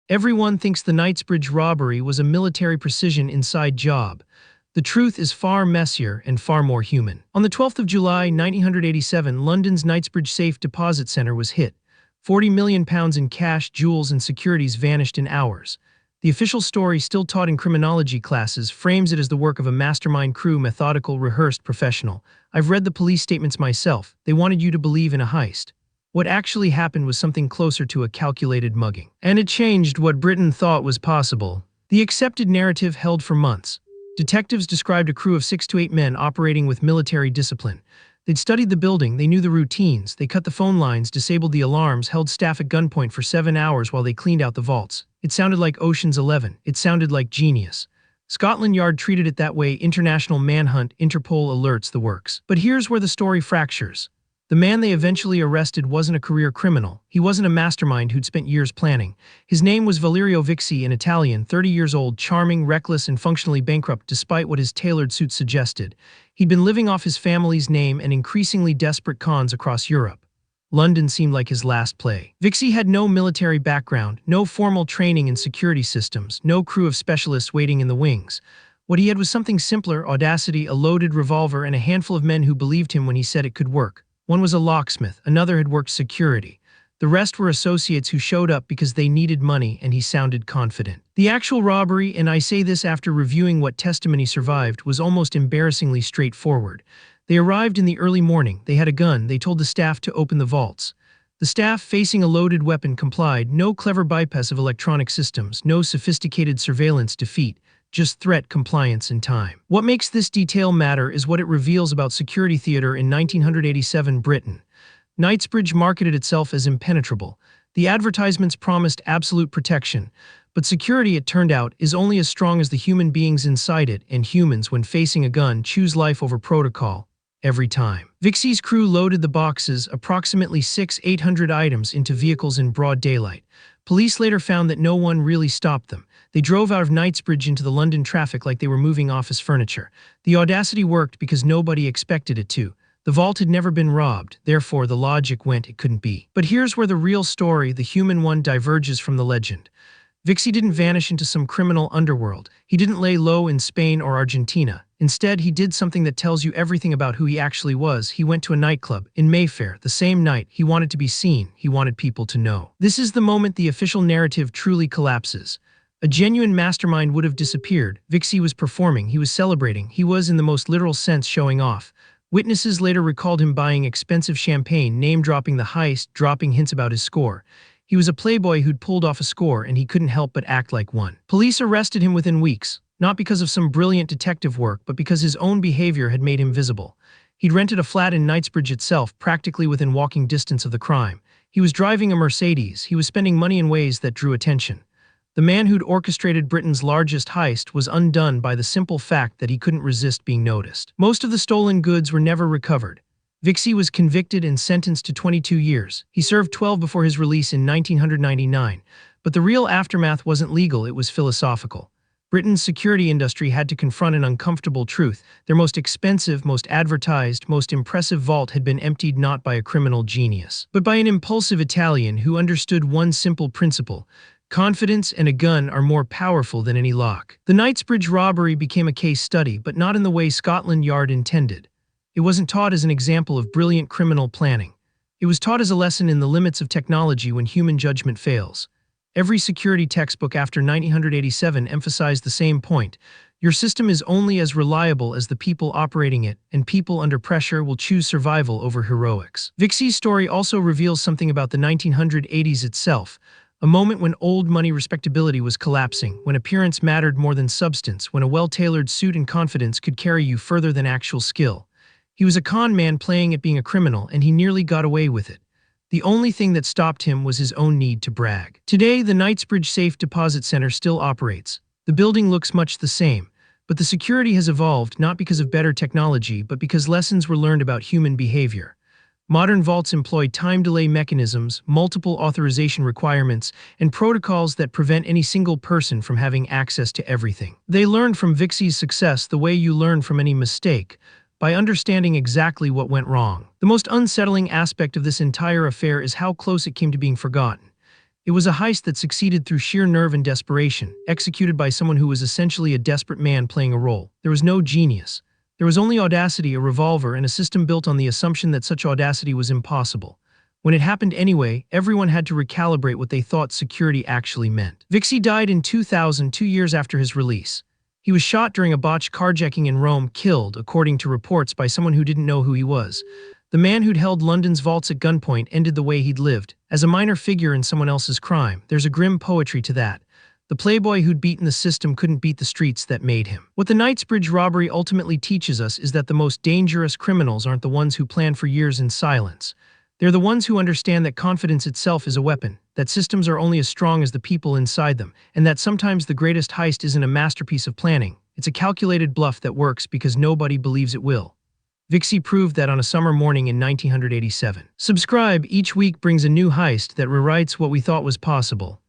Everyone thinks the Knightsbridge robbery was a military precision inside job. The truth is far messier and far more human. On the 12th of July, 1987, London's Knightsbridge Safe Deposit Centre was hit. £40 million in cash, jewels, and securities vanished in hours. The official story, still taught in criminology classes, frames it as the work of a mastermind crew, methodical, rehearsed professional. I've read the police statements myself. They wanted you to believe in a heist. What actually happened was something closer to a calculated mugging. And it changed what Britain thought was possible. The accepted narrative held for months. Detectives described a crew of 6 to 8 men operating with military discipline. They'd studied the building, they knew the routines, they cut the phone lines, disabled the alarms, held staff at gunpoint for 7 hours while they cleaned out the vaults. It sounded like Ocean's 11. It sounded like genius. Scotland Yard treated it that way. International manhunt, Interpol alerts, the works. But here's where the story fractures. The man they eventually arrested wasn't a career criminal. He wasn't a mastermind who'd spent years planning. His name was Valerio Viccei, an Italian, 30 years old, charming, reckless, and functionally bankrupt despite what his tailored suit suggested. He'd been living off his family's name and increasingly desperate cons across Europe. London seemed like his last play. Viccei had no military background, no formal training in security systems, no crew of specialists waiting in the wings. What he had was something simpler: audacity, a loaded revolver, and a handful of men who believed him when he said it could work. One was a locksmith, another had worked security. The rest were associates who showed up because they needed money, and he sounded confident. The actual robbery, and I say this after reviewing what testimony survived, was almost embarrassingly straightforward. They arrived in the early morning, they had a gun, they told the staff to open the vaults. The staff, facing a loaded weapon, complied. No clever bypass of electronic systems, no sophisticated surveillance defeat, just threat, compliance, and time. What makes this detail matter is what it reveals about security theater in 1987 Britain. Knightsbridge marketed itself as impenetrable. The advertisements promised absolute protection, but security, it turned out, is only as strong as the human beings inside it, and humans, when facing a gun, choose life over protocol. Every time. Viccei's crew loaded the boxes, approximately 800 items, into vehicles in broad daylight. Police later found that no one really stopped them. They drove out of Knightsbridge into the London traffic like they were moving office furniture. The audacity worked because nobody expected it to. The vault had never been robbed, therefore the logic went it couldn't be. But here's where the real story, the human one, diverges from the legend. Viccei didn't vanish into some criminal underworld. He didn't lay low in Spain or Argentina. Instead, he did something that tells you everything about who he actually was. He went to a nightclub in Mayfair the same night. He wanted to be seen. He wanted people to know. This is the moment the official narrative truly collapses. A genuine mastermind would have disappeared. Viccei was performing. He was celebrating. He was, in the most literal sense, showing off. Witnesses later recalled him buying expensive champagne, name-dropping the heist, dropping hints about his score. He was a playboy who'd pulled off a score, and he couldn't help but act like one. Police arrested him within weeks, not because of some brilliant detective work, but because his own behavior had made him visible. He'd rented a flat in Knightsbridge itself, practically within walking distance of the crime. He was driving a Mercedes. He was spending money in ways that drew attention. The man who'd orchestrated Britain's largest heist was undone by the simple fact that he couldn't resist being noticed. Most of the stolen goods were never recovered. Viccei was convicted and sentenced to 22 years. He served 12 before his release in 1999. But the real aftermath wasn't legal, it was philosophical. Britain's security industry had to confront an uncomfortable truth. Their most expensive, most advertised, most impressive vault had been emptied not by a criminal genius, but by an impulsive Italian who understood one simple principle: confidence and a gun are more powerful than any lock. The Knightsbridge robbery became a case study, but not in the way Scotland Yard intended. It wasn't taught as an example of brilliant criminal planning. It was taught as a lesson in the limits of technology when human judgment fails. Every security textbook after 1987 emphasized the same point: your system is only as reliable as the people operating it, and people under pressure will choose survival over heroics. Viccei's story also reveals something about the 1980s itself, a moment when old money respectability was collapsing, when appearance mattered more than substance, when a well-tailored suit and confidence could carry you further than actual skill. He was a con man playing at being a criminal, and he nearly got away with it. The only thing that stopped him was his own need to brag. Today, the Knightsbridge Safe Deposit Centre still operates. The building looks much the same, but the security has evolved not because of better technology, but because lessons were learned about human behavior. Modern vaults employ time delay mechanisms, multiple authorization requirements, and protocols that prevent any single person from having access to everything. They learned from Viccei's success the way you learn from any mistake, by understanding exactly what went wrong. The most unsettling aspect of this entire affair is how close it came to being forgotten. It was a heist that succeeded through sheer nerve and desperation, executed by someone who was essentially a desperate man playing a role. There was no genius. There was only audacity, a revolver, and a system built on the assumption that such audacity was impossible. When it happened anyway, everyone had to recalibrate what they thought security actually meant. Viccei died in 2000, 2 years after his release. He was shot during a botched carjacking in Rome, killed, according to reports, by someone who didn't know who he was. The man who'd held London's vaults at gunpoint ended the way he'd lived, as a minor figure in someone else's crime. There's a grim poetry to that. The playboy who'd beaten the system couldn't beat the streets that made him. What the Knightsbridge robbery ultimately teaches us is that the most dangerous criminals aren't the ones who plan for years in silence. They're the ones who understand that confidence itself is a weapon, that systems are only as strong as the people inside them, and that sometimes the greatest heist isn't a masterpiece of planning. It's a calculated bluff that works because nobody believes it will. Viccei proved that on a summer morning in 1987. Subscribe. Each week brings a new heist that rewrites what we thought was possible.